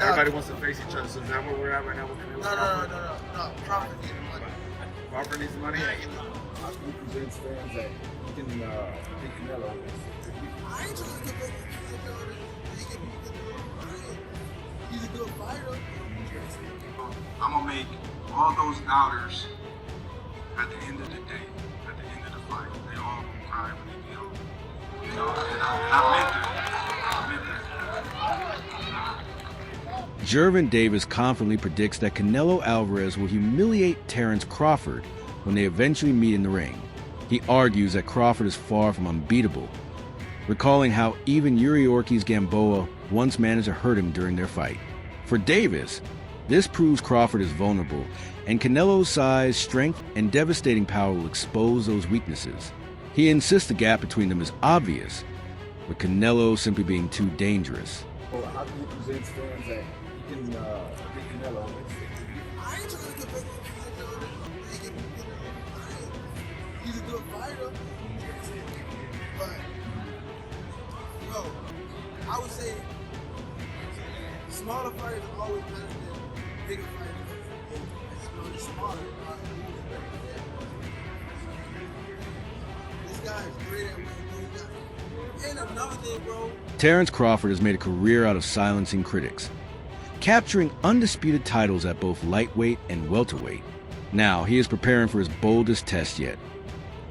Everybody wants to face each other. So is that where we're at right now with Canelo? No. Crawford needs the money. Crawford needs the money? How can you convince fans that he can beat Canelo? I ain't trying to get back to Canelo. He's a good fighter. I'm gonna make all those doubters at the end of the day, at the end of the fight, they all gonna cry when they get home. You know, and I meant that. Gervonta Davis confidently predicts that Canelo Alvarez will humiliate Terence Crawford when they eventually meet in the ring. He argues that Crawford is far from unbeatable, recalling how even Yuriorkis Gamboa once managed to hurt him during their fight. For Davis, this proves Crawford is vulnerable, and Canelo's size, strength, and devastating power will expose those weaknesses. He insists the gap between them is obvious, with Canelo simply being too dangerous. Well, how can you convince fans that he can beat Canelo? I ain't trying to get back to Canelo. He's a good fighter. But, I would say smaller fighters are always better than bigger fighters. It's smaller. This guy is great at what he does. And another thing, bro. Terence Crawford has made a career out of silencing critics, capturing undisputed titles at both lightweight and welterweight. Now he is preparing for his boldest test yet,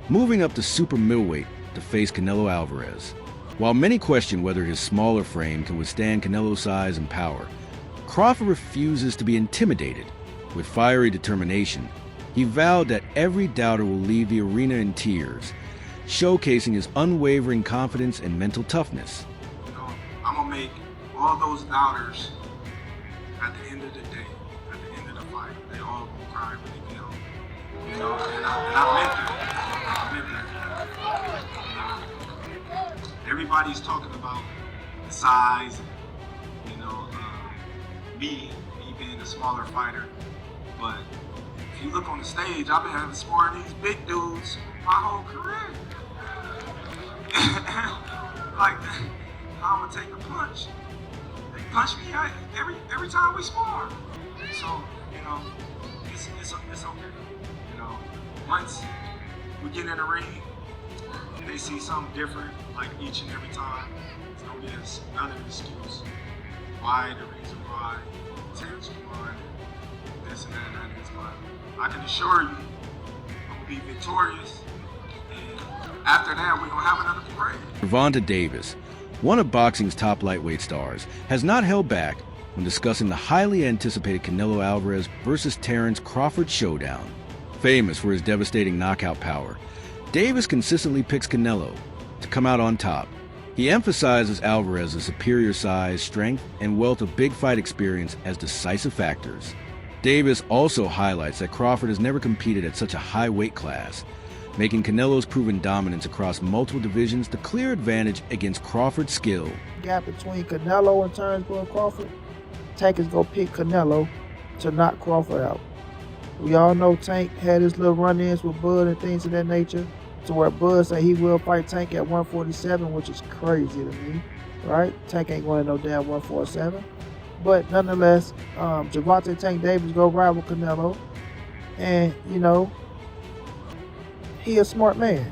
moving up to super middleweight to face Canelo Alvarez. While many question whether his smaller frame can withstand Canelo's size and power, Crawford refuses to be intimidated. With fiery determination, he vowed that every doubter will leave the arena in tears, showcasing his unwavering confidence and mental toughness. You know, I'm gonna make all those doubters at the end of the day, at the end of the fight, they all gonna cry when they get home. You know, and I meant that. Everybody's talking about the size, and, me being a smaller fighter. But if you look on the stage, I've been having sparring these big dudes my whole career. Like, I'm gonna take a punch. They punch me every time we spar. So, you know, it's okay. You know, once we get in the ring, they see something different, like each and every time. It's gonna be another excuse. Why, the reason why Terence won, this and that and that is, but I can assure you, I'm gonna be victorious. And after that, we're gonna have another parade. Gervonta Davis, one of boxing's top lightweight stars, has not held back when discussing the highly anticipated Canelo Alvarez versus Terence Crawford showdown. Famous for his devastating knockout power, Davis consistently picks Canelo to come out on top. He emphasizes Alvarez's superior size, strength, and wealth of big fight experience as decisive factors. Davis also highlights that Crawford has never competed at such a high weight class, making Canelo's proven dominance across multiple divisions the clear advantage against Crawford's skill. Gap between Canelo and Terence Crawford, Tank is gonna pick Canelo to knock Crawford out. We all know Tank had his little run-ins with Bud and things of that nature, to where Bud said he will fight Tank at 147, which is crazy to me, right? Tank ain't going to no damn 147. But nonetheless, Gervonta Tank Davis go ride with Canelo, and you know, he a smart man.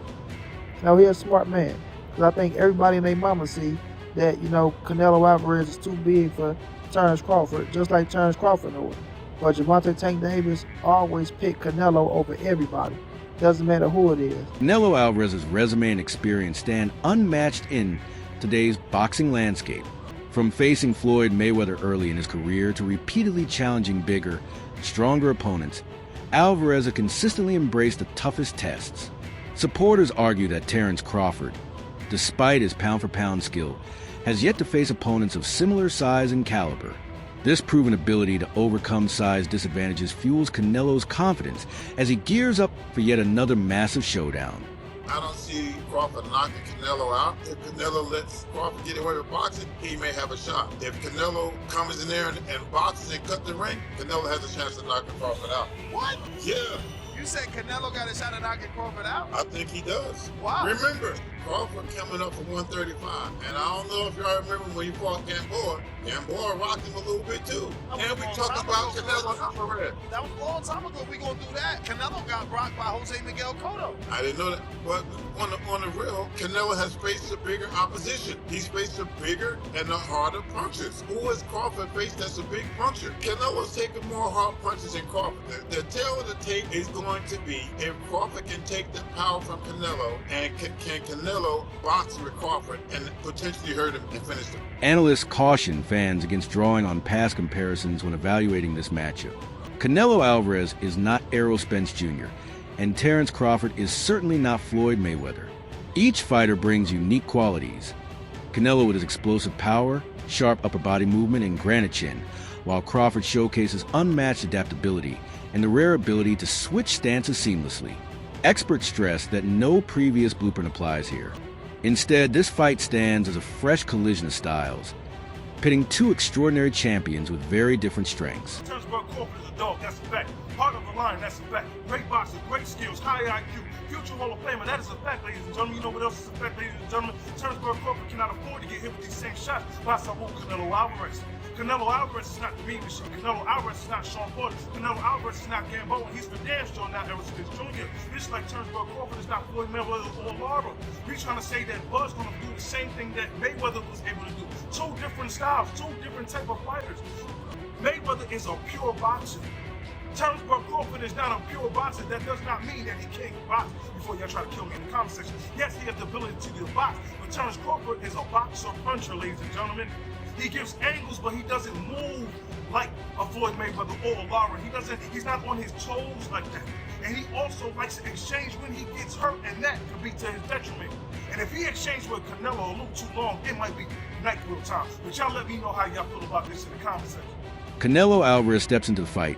No, he a smart man, because I think everybody and their mama see that, you know, Canelo Alvarez is too big for Terence Crawford, just like Terence Crawford knew it. But Gervonta Tank Davis always picked Canelo over everybody. Doesn't matter who it is. Canelo Alvarez's resume and experience stand unmatched in today's boxing landscape. From facing Floyd Mayweather early in his career to repeatedly challenging bigger, stronger opponents, Alvarez has consistently embraced the toughest tests. Supporters argue that Terence Crawford, despite his pound-for-pound skill, has yet to face opponents of similar size and caliber. This proven ability to overcome size disadvantages fuels Canelo's confidence as he gears up for yet another massive showdown. I don't see Crawford knocking Canelo out. If Canelo lets Crawford get away with boxing, he may have a shot. If Canelo comes in there and boxes and cut the ring, Canelo has a chance of knocking Crawford out. What? Yeah. You said Canelo got a shot at knocking Crawford out? I think he does. Wow. Remember, Crawford coming up from 135. And I don't know if y'all remember when he fought Gamboa. Gamboa rocked him a little bit too. And we talking about Canelo Alvarez. That was a long time ago. We gonna do that. Canelo got rocked by Jose Miguel Cotto. I didn't know that. But on the real, Canelo has faced a bigger opposition. He's faced a bigger and a harder punches. Who has Crawford faced that's a big puncher? Canelo's taking more hard punches than Crawford. The tail of the tape is going to be if Crawford can take the power from Canelo, and can Canelo box with Crawford and potentially hurt him and finish him. Analysts caution fans against drawing on past comparisons when evaluating this matchup. Canelo Alvarez is not Errol Spence Jr., and Terence Crawford is certainly not Floyd Mayweather. Each fighter brings unique qualities. Canelo with his explosive power, sharp upper body movement, and granite chin, while Crawford showcases unmatched adaptability and the rare ability to switch stances seamlessly. Experts stress that no previous blueprint applies here. Instead, this fight stands as a fresh collision of styles, pitting two extraordinary champions with very different strengths. Terence Crawford is a dog, that's a fact. Heart of the lion, that's a fact. Great boxer, great skills, high IQ, future Hall of Famer, that is a fact, ladies and gentlemen. You know what else is a fact, ladies and gentlemen? Terence Crawford cannot afford to get hit with these same shots by Saul Canelo Alvarez. Canelo Alvarez is not the meat machine. Canelo Alvarez is not Sean Porter. Canelo Alvarez is not Gamboa. He's for damn sure not Errol Spence Jr. Just like Terence Crawford is not Floyd Mayweather or Lara. We're trying to say that Bud's going to do the same thing that Mayweather was able to do. Two different styles, two different type of fighters. Mayweather is a pure boxer. Terence Crawford is not a pure boxer. That does not mean that he can't box. Before y'all try to kill me in the comment section. Yes, he has the ability to box, but Terence Crawford is a boxer puncher, ladies and gentlemen. He gives angles, but he doesn't move like a Floyd Mayweather or a Lara. He's not on his toes like that. And he also likes to exchange when he gets hurt, and that could be to his detriment. And if he exchanged with Canelo a little too long, it might be NyQuil time. But y'all let me know how y'all feel about this in the comment section. Canelo Alvarez steps into the fight,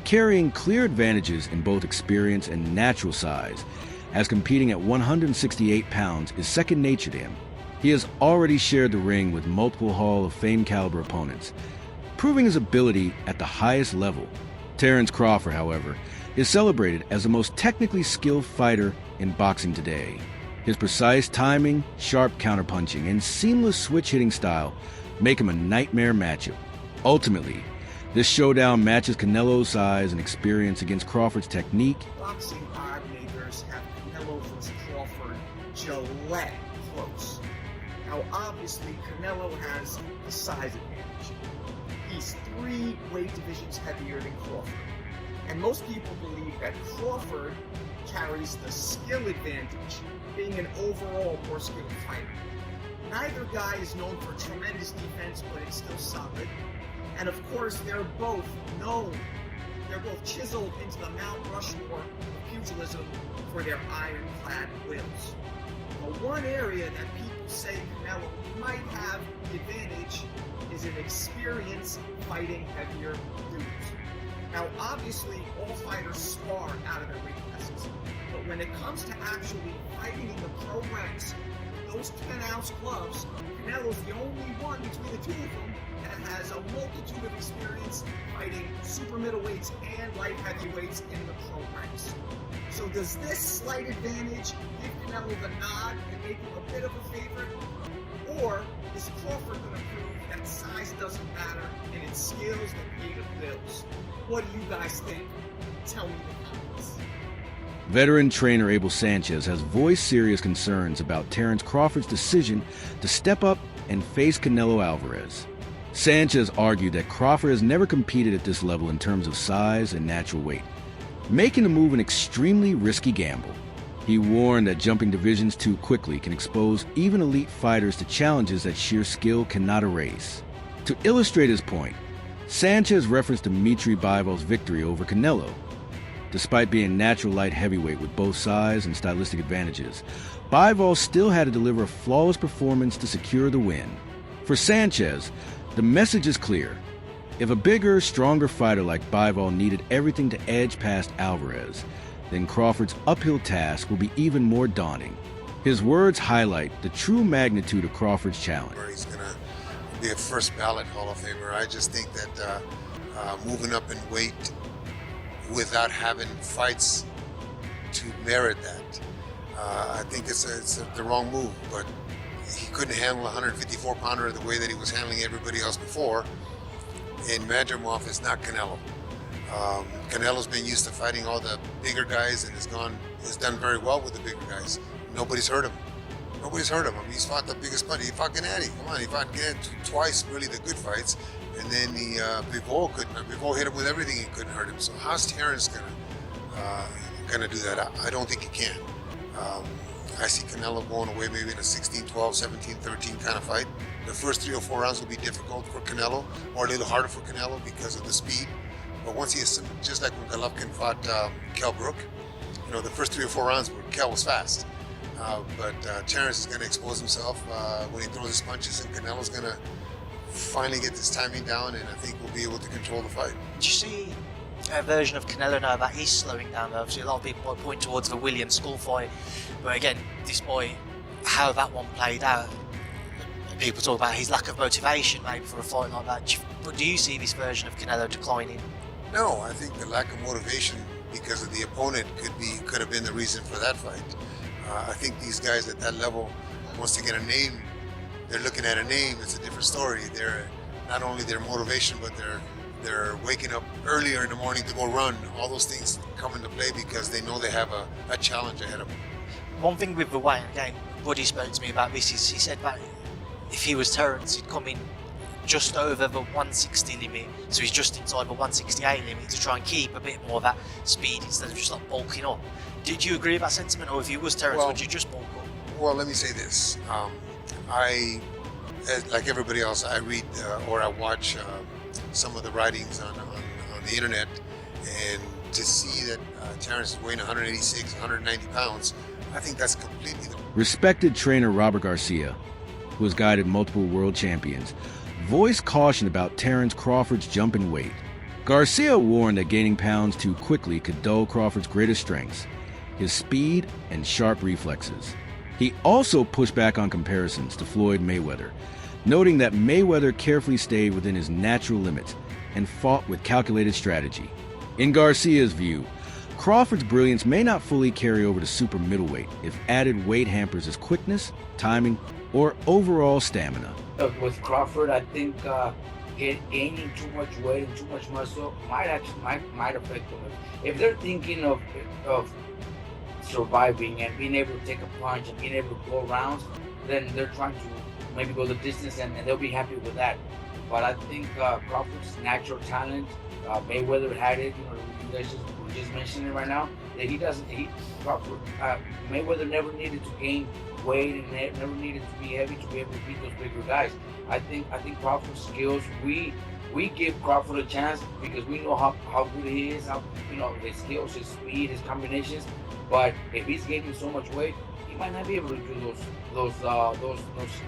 carrying clear advantages in both experience and natural size, as competing at 168 pounds is second nature to him. He has already shared the ring with multiple Hall of Fame caliber opponents, proving his ability at the highest level. Terence Crawford, however, is celebrated as the most technically skilled fighter in boxing today. His precise timing, sharp counterpunching, and seamless switch-hitting style make him a nightmare matchup. Ultimately, this showdown matches Canelo's size and experience against Crawford's technique. Boxing odd makers have Canelo versus Crawford Gillette close. Now, obviously, Canelo has the size advantage. He's 3 weight divisions heavier than Crawford. And most people believe that Crawford carries the skill advantage, being an overall more skilled fighter. Neither guy is known for tremendous defense, but it's still solid. And of course, they're both chiseled into the Mount Rushmore of pugilism for their ironclad wills. But one area that people say Canelo might have the advantage is an experience fighting heavier dudes. Now, obviously, all fighters spar out of their weight classes, but when it comes to actually fighting in the pro ranks with those 10-ounce gloves, Canelo's the only one between the two of them that has a multitude of experience fighting super middleweights and light heavyweights in the pro ranks. So does this slight advantage give Canelo the nod and make him a bit of a favorite? Or is Crawford going to prove that size doesn't matter and it's skills that pay the bills? What do you guys think? Tell me in the comments. Veteran trainer Abel Sanchez has voiced serious concerns about Terence Crawford's decision to step up and face Canelo Alvarez. Sanchez argued that Crawford has never competed at this level in terms of size and natural weight, making the move an extremely risky gamble. He warned that jumping divisions too quickly can expose even elite fighters to challenges that sheer skill cannot erase. To illustrate his point, Sanchez referenced Dimitri Bivol's victory over Canelo. Despite being natural light heavyweight with both size and stylistic advantages, Bivol still had to deliver a flawless performance to secure the win. For Sanchez, the message is clear. If a bigger, stronger fighter like Bivol needed everything to edge past Alvarez, then Crawford's uphill task will be even more daunting. His words highlight the true magnitude of Crawford's challenge. He's going to be a first ballot Hall of Famer. I just think that moving up in weight without having fights to merit that. I think it's the wrong move, but he couldn't handle a 154-pounder the way that he was handling everybody else before. And Madrimov is not Canelo. Canelo's been used to fighting all the bigger guys and has done very well with the bigger guys. Nobody's hurt him. Nobody's hurt him. I mean, he's fought the biggest punch. He fought Gennady. Come on, he fought Gennady twice, really the good fights. And then Bivol hit him with everything. He couldn't hurt him. So how's Terence gonna do that? I don't think he can. I see Canelo going away maybe in a 16-12, 17-13 kind of fight. The first 3 or 4 rounds will be difficult for Canelo, or a little harder for Canelo because of the speed. But once he is, just like when Golovkin fought Kell Brook, you know, the first 3 or 4 rounds where Kell was fast. But Terence is going to expose himself when he throws his punches, and Canelo's going to finally get this timing down, and I think we'll be able to control the fight. Do you see a version of Canelo now that he's slowing down? Though, obviously, a lot of people might point towards the Williams school fight, but again, despite how that one played out, people talk about his lack of motivation maybe for a fight like that. But do you see this version of Canelo declining? No, I think the lack of motivation because of the opponent could have been the reason for that fight. I think these guys at that level, once they get a name, they're looking at a name. It's a different story. They're not only their motivation, but they're waking up earlier in the morning to go run. All those things come into play because they know they have a challenge ahead of them. One thing with the weight, again, Buddy spoke to me about this, is he said that if he was Terence, he'd come in just over the 160 limit, so he's just inside the 168 limit to try and keep a bit more of that speed instead of just like bulking up. Did you agree with that sentiment, or if you was Terence, would you just bulk up? Well, let me say this. Like everybody else, I read or I watch some of the writings on the internet, and to see that Terence is weighing 186, 190 pounds, I think that's completely the... Respected trainer Robert Garcia, who has guided multiple world champions, voiced caution about Terence Crawford's jump in weight. Garcia warned that gaining pounds too quickly could dull Crawford's greatest strengths, his speed and sharp reflexes. He also pushed back on comparisons to Floyd Mayweather, noting that Mayweather carefully stayed within his natural limits and fought with calculated strategy. In Garcia's view, Crawford's brilliance may not fully carry over to super middleweight if added weight hampers his quickness, timing, or overall stamina. With Crawford, I think gaining too much weight and too much muscle might affect them. If they're thinking of surviving and being able to take a punch and being able to go rounds, then they're trying to maybe go the distance and they'll be happy with that. But I think Crawford's natural talent, Mayweather had it. You know, you guys were just mentioning it right now that Crawford, Mayweather never needed to gain weight and never needed to be heavy to be able to beat those bigger guys. I think Crawford's skills, we give Crawford a chance because we know how good he is, his skills, his speed, his combinations. But if he's gaining so much weight, he might not be able to do those.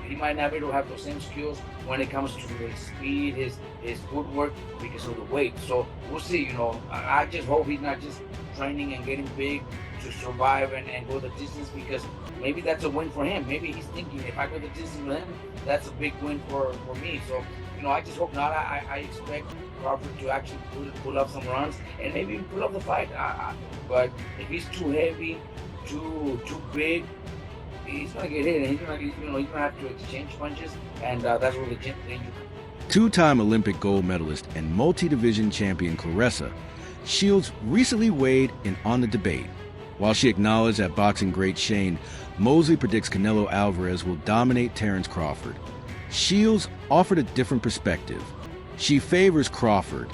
He might not be able to have those same skills when it comes to his speed, his footwork because of the weight. So we'll see. You know, I just hope he's not just training and getting big to survive and go the distance, because maybe that's a win for him. Maybe he's thinking, if I go the distance with him, that's a big win for me. So, you know, I just hope not. I expect Crawford to actually pull up some runs and maybe even pull up the fight. But if he's too heavy, too big, he's gonna get hit, and he's gonna have to exchange punches, and that's where the danger comes. Two-time Olympic gold medalist and multi-division champion Claressa Shields recently weighed in on the debate. While she acknowledged that boxing great Shane Mosley predicts Canelo Alvarez will dominate Terence Crawford, Shields offered a different perspective. She favors Crawford,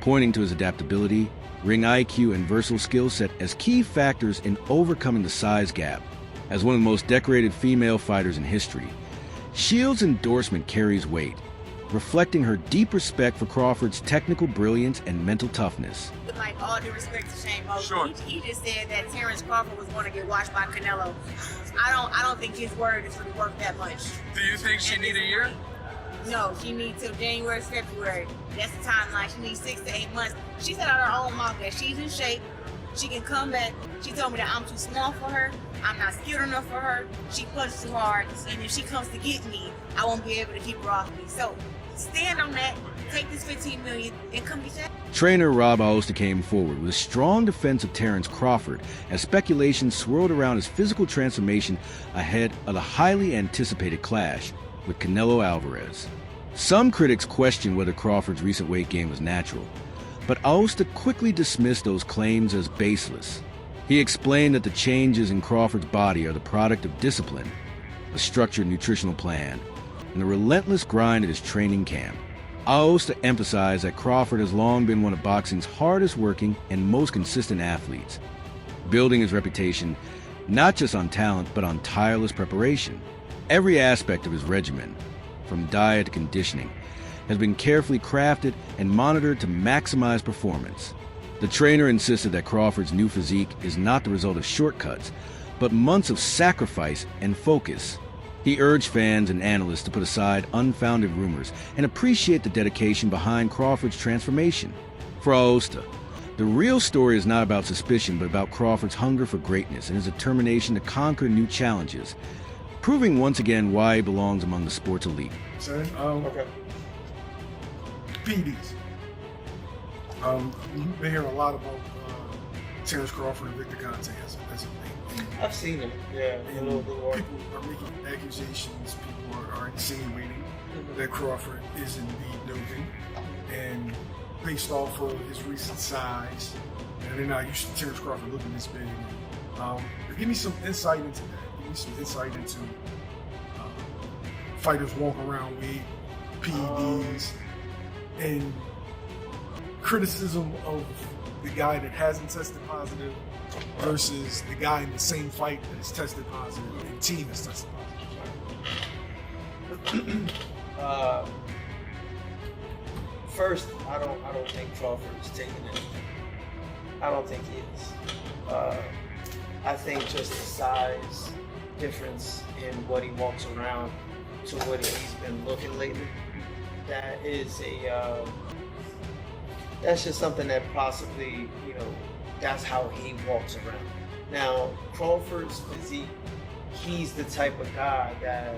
pointing to his adaptability, ring IQ, and versatile skill set as key factors in overcoming the size gap. As one of the most decorated female fighters in history, Shields' endorsement carries weight, reflecting her deep respect for Crawford's technical brilliance and mental toughness. Like, all due respect to Shane Mosley, sure. he just said that Terence Crawford was going to get watched by Canelo. I don't think his word is really worth that much. Do you think she need a year? No, she needs till January, February. That's the timeline. She needs 6 to 8 months. She said out of her own mouth that she's in shape. She can come back. She told me that I'm too small for her. I'm not skilled enough for her. She punches too hard, and if she comes to get me, I won't be able to keep her off me. So stand on that, take this $15 million, and come get that. Trainer Rob Aosta came forward with a strong defense of Terence Crawford as speculation swirled around his physical transformation ahead of the highly anticipated clash with Canelo Alvarez. Some critics questioned whether Crawford's recent weight gain was natural, but Aosta quickly dismissed those claims as baseless. He explained that the changes in Crawford's body are the product of discipline, a structured nutritional plan, and the relentless grind at his training camp. Aosta emphasized that Crawford has long been one of boxing's hardest working and most consistent athletes, building his reputation not just on talent but on tireless preparation. Every aspect of his regimen, from diet to conditioning, has been carefully crafted and monitored to maximize performance. The trainer insisted that Crawford's new physique is not the result of shortcuts, but months of sacrifice and focus. He urged fans and analysts to put aside unfounded rumors and appreciate the dedication behind Crawford's transformation. For Aosta, the real story is not about suspicion, but about Crawford's hunger for greatness and his determination to conquer new challenges, proving once again why he belongs among the sport's elite. Okay. PEDs. You've been hearing a lot about Terence Crawford and Victor Conte as a thing. I've seen him. Yeah. And people are making accusations, people are insinuating that Crawford is indeed doping. And based off of his recent size, and they're not used to Terence Crawford looking this big. Give me some insight into that. Give me some insight into fighters walk around with PEDs and criticism of the guy that hasn't tested positive versus the guy in the same fight that is tested positive and team is tested positive. First, I don't think Crawford is taking anything. I don't think he is. I think just the size difference in what he walks around to what he's been looking lately, that's just something that possibly, that's how he walks around. Now, Crawford's physique, he's the type of guy that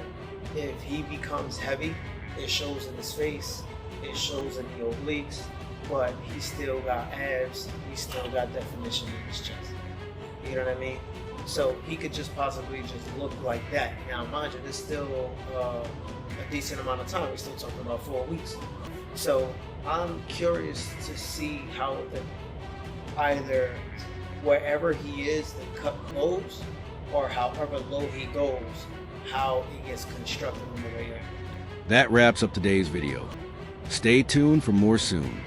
if he becomes heavy, it shows in his face, it shows in the obliques, but he still got abs, he still got definition in his chest. You know what I mean? So he could just possibly just look like that. Now, mind you, there's still a decent amount of time. We're still talking about 4 weeks. So I'm curious to see how either wherever he is, the cut goes, or however low he goes, how he gets constructed on the way up. That wraps up today's video. Stay tuned for more soon.